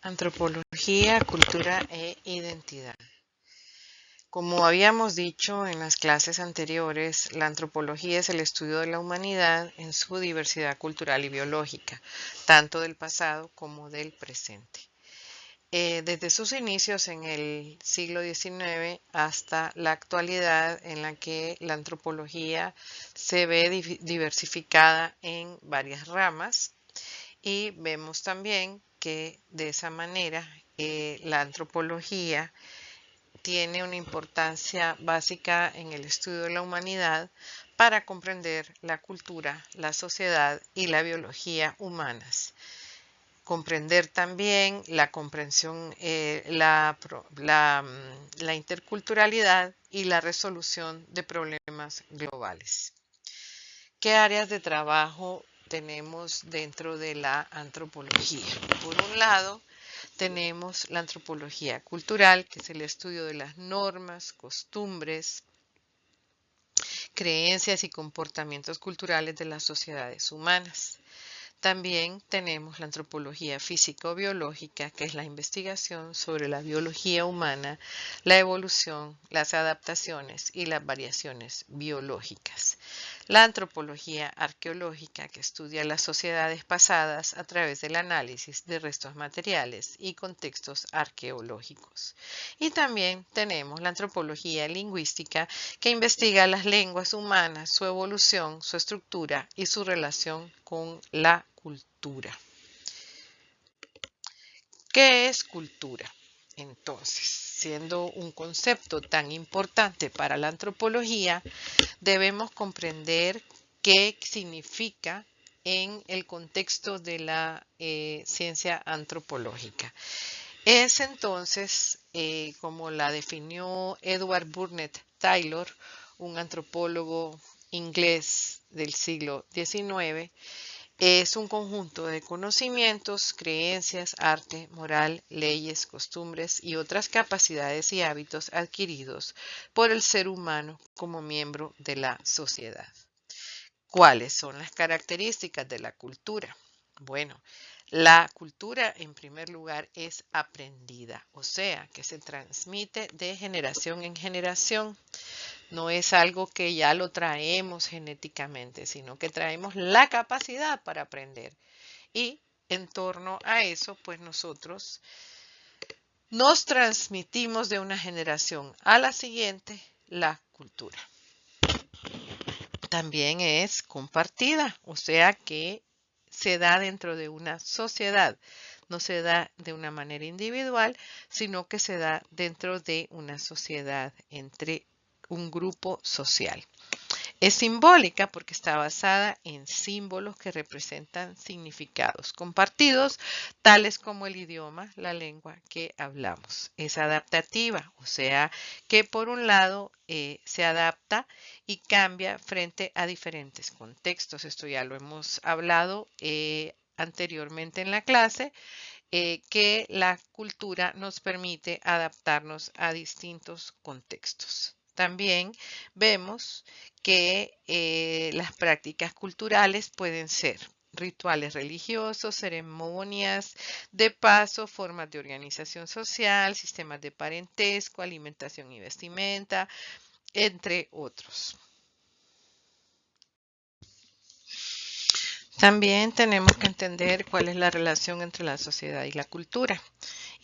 Antropología, cultura e identidad. Como habíamos dicho en las clases anteriores, la antropología es el estudio de la humanidad en su diversidad cultural y biológica, tanto del pasado como del presente. Desde sus inicios en el siglo XIX hasta la actualidad en la que la antropología se ve diversificada en varias ramas y vemos también que de esa manera la antropología tiene una importancia básica en el estudio de la humanidad para comprender la cultura, la sociedad y la biología humanas. Comprender también la comprensión, la interculturalidad y la resolución de problemas globales. ¿Qué áreas de trabajo tenemos dentro de la antropología? Por un lado, tenemos la antropología cultural, que es el estudio de las normas, costumbres, creencias y comportamientos culturales de las sociedades humanas. También tenemos la antropología físico-biológica, que es la investigación sobre la biología humana, la evolución, las adaptaciones y las variaciones biológicas. La antropología arqueológica, que estudia las sociedades pasadas a través del análisis de restos materiales y contextos arqueológicos. Y también tenemos la antropología lingüística, que investiga las lenguas humanas, su evolución, su estructura y su relación con la cultura. ¿Qué es cultura? Entonces, siendo un concepto tan importante para la antropología, debemos comprender qué significa en el contexto de la ciencia antropológica. Es entonces, como la definió Edward Burnett Taylor, un antropólogo inglés del siglo XIX, es un conjunto de conocimientos, creencias, arte, moral, leyes, costumbres y otras capacidades y hábitos adquiridos por el ser humano como miembro de la sociedad. ¿Cuáles son las características de la cultura? Bueno, la cultura en primer lugar es aprendida, o sea, que se transmite de generación en generación. No es algo que ya lo traemos genéticamente, sino que traemos la capacidad para aprender. Y en torno a eso, pues nosotros nos transmitimos de una generación a la siguiente la cultura. También es compartida, o sea que se da dentro de una sociedad. No se da de una manera individual, sino que se da dentro de una sociedad entre un grupo social. Es simbólica porque está basada en símbolos que representan significados compartidos, tales como el idioma, la lengua que hablamos. Es adaptativa, o sea que por un lado se adapta y cambia frente a diferentes contextos. Esto ya lo hemos hablado anteriormente en la clase, que la cultura nos permite adaptarnos a distintos contextos. También vemos que las prácticas culturales pueden ser rituales religiosos, ceremonias de paso, formas de organización social, sistemas de parentesco, alimentación y vestimenta, entre otros. También tenemos que entender cuál es la relación entre la sociedad y la cultura.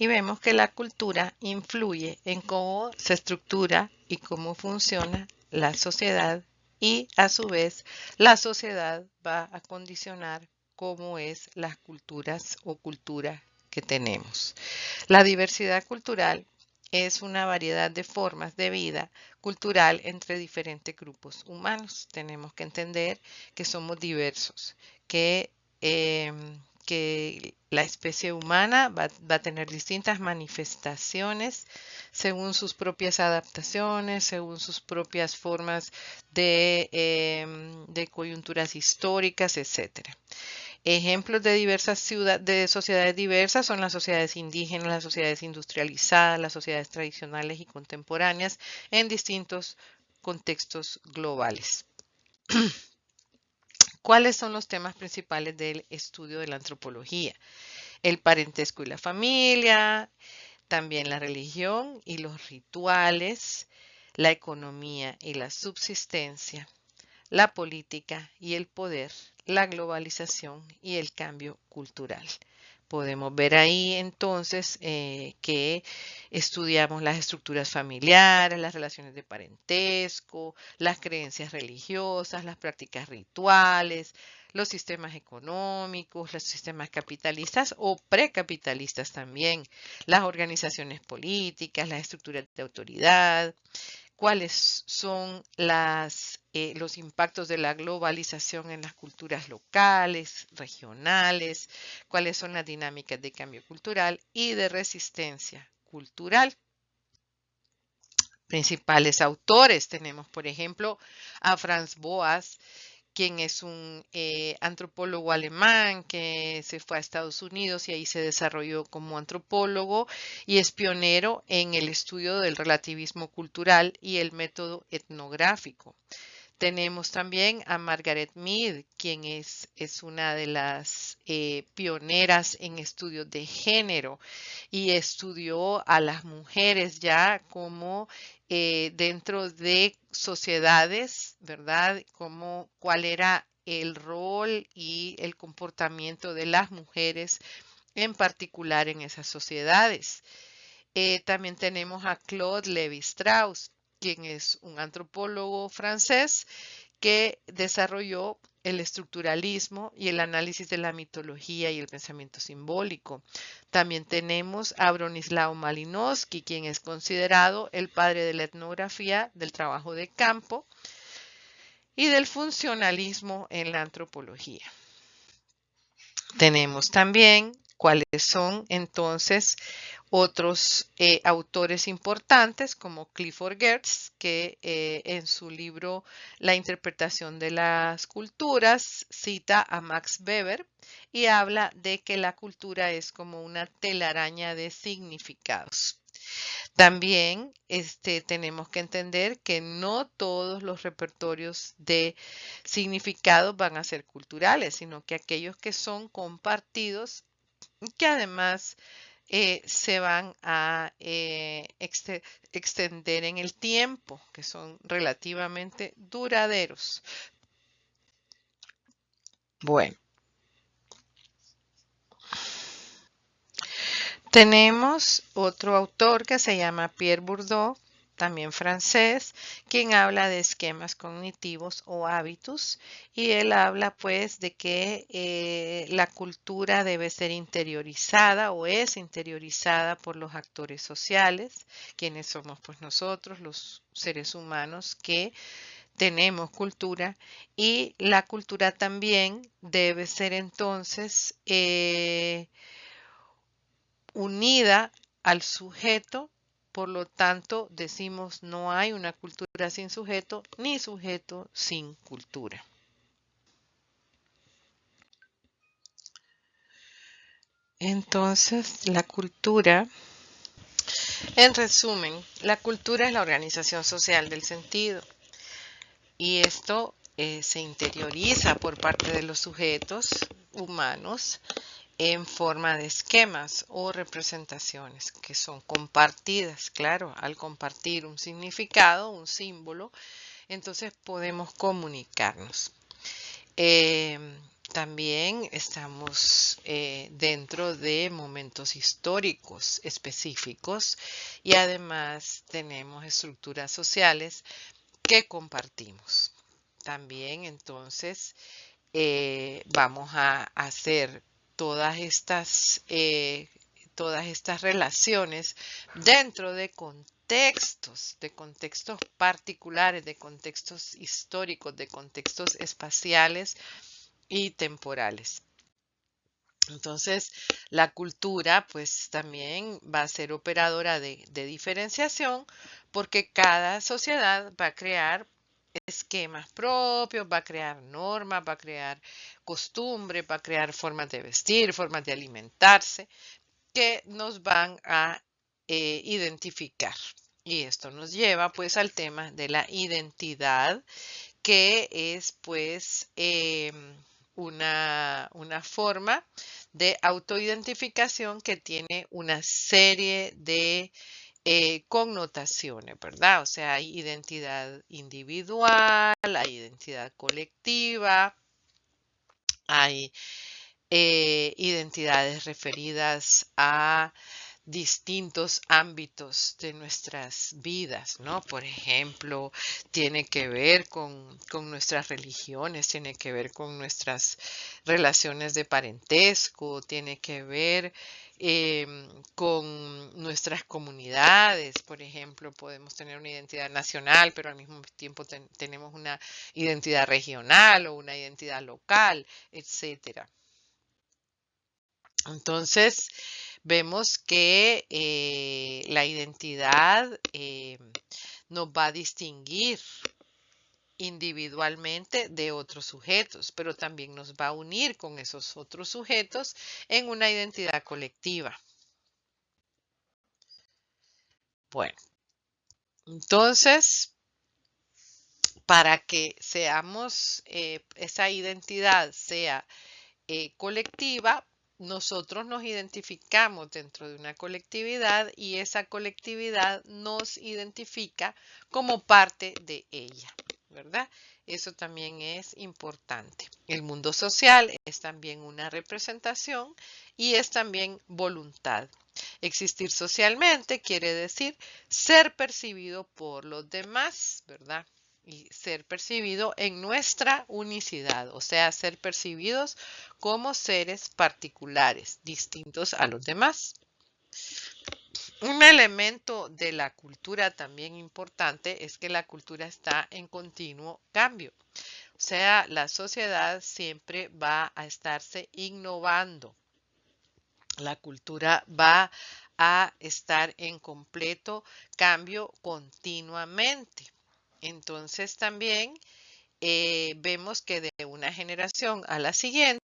Y vemos que la cultura influye en cómo se estructura y cómo funciona la sociedad y a su vez la sociedad va a condicionar cómo es las culturas o cultura que tenemos. La diversidad cultural es una variedad de formas de vida cultural entre diferentes grupos humanos. Tenemos que entender que somos diversos, que la especie humana va a tener distintas manifestaciones según sus propias adaptaciones, según sus propias formas de coyunturas históricas, etcétera. Ejemplos de de sociedades diversas son las sociedades indígenas, las sociedades industrializadas, las sociedades tradicionales y contemporáneas en distintos contextos globales. ¿Cuáles son los temas principales del estudio de la antropología? el parentesco y la familia, también la religión y los rituales, la economía y la subsistencia, la política y el poder, la globalización y el cambio cultural. Podemos ver ahí entonces que estudiamos las estructuras familiares, las relaciones de parentesco, las creencias religiosas, las prácticas rituales, los sistemas económicos, los sistemas capitalistas o precapitalistas también, las organizaciones políticas, las estructuras de autoridad, cuáles son los impactos de la globalización en las culturas locales, regionales, cuáles son las dinámicas de cambio cultural y de resistencia cultural. Principales autores tenemos, por ejemplo, a Franz Boas, quien es un antropólogo alemán que se fue a Estados Unidos y ahí se desarrolló como antropólogo y es pionero en el estudio del relativismo cultural y el método etnográfico. Tenemos también a Margaret Mead, quien es una de las pioneras en estudios de género y estudió a las mujeres ya como dentro de sociedades, ¿verdad? Como cuál era el rol y el comportamiento de las mujeres en particular en esas sociedades. También tenemos a Claude Lévi-Strauss, quien es un antropólogo francés que desarrolló el estructuralismo y el análisis de la mitología y el pensamiento simbólico. También tenemos a Bronislaw Malinowski, quien es considerado el padre de la etnografía, del trabajo de campo y del funcionalismo en la antropología. Tenemos también cuáles son entonces otros autores importantes como Clifford Geertz, que en su libro La interpretación de las culturas cita a Max Weber y habla de que la cultura es como una telaraña de significados. También tenemos que entender que no todos los repertorios de significados van a ser culturales, sino que aquellos que son compartidos, que además se van a extender en el tiempo, que son relativamente duraderos. Bueno, tenemos otro autor que se llama Pierre Bourdieu, también francés, quien habla de esquemas cognitivos o hábitos y él habla pues de que la cultura debe ser interiorizada o es interiorizada por los actores sociales, quienes somos pues nosotros, los seres humanos que tenemos cultura y la cultura también debe ser entonces unida al sujeto, por lo tanto decimos no hay una cultura sin sujeto ni sujeto sin cultura. Entonces, la cultura, en resumen, la cultura es la organización social del sentido y esto se interioriza por parte de los sujetos humanos en forma de esquemas o representaciones que son compartidas. Claro, al compartir un significado, un símbolo, entonces podemos comunicarnos. Eh, También estamos dentro de momentos históricos específicos y además tenemos estructuras sociales que compartimos. También entonces vamos a hacer todas estas relaciones dentro de contextos particulares, de contextos históricos, de contextos espaciales y temporales. Entonces, la cultura pues también va a ser operadora de diferenciación porque cada sociedad va a crear esquemas propios, va a crear normas, va a crear costumbres, va a crear formas de vestir, formas de alimentarse que nos van a identificar. Y esto nos lleva pues al tema de la identidad, que es pues una forma de autoidentificación que tiene una serie de connotaciones, ¿verdad? O sea, hay identidad individual, hay identidad colectiva, hay identidades referidas a distintos ámbitos de nuestras vidas, ¿no? Por ejemplo, tiene que ver con nuestras religiones, tiene que ver con nuestras relaciones de parentesco, tiene que ver con nuestras comunidades. Por ejemplo, podemos tener una identidad nacional, pero al mismo tiempo tenemos una identidad regional o una identidad local, etcétera. Entonces, vemos que la identidad nos va a distinguir individualmente de otros sujetos, pero también nos va a unir con esos otros sujetos en una identidad colectiva. Bueno, entonces, para que seamos, esa identidad sea colectiva, nosotros nos identificamos dentro de una colectividad y esa colectividad nos identifica como parte de ella, ¿verdad? Eso también es importante. El mundo social es también una representación y es también voluntad. Existir socialmente quiere decir ser percibido por los demás, ¿verdad? Y ser percibido en nuestra unicidad, o sea, ser percibidos como seres particulares, distintos a los demás. Un elemento de la cultura también importante es que la cultura está en continuo cambio. O sea, la sociedad siempre va a estarse innovando. La cultura va a estar en completo cambio continuamente. Entonces también vemos que de una generación a la siguiente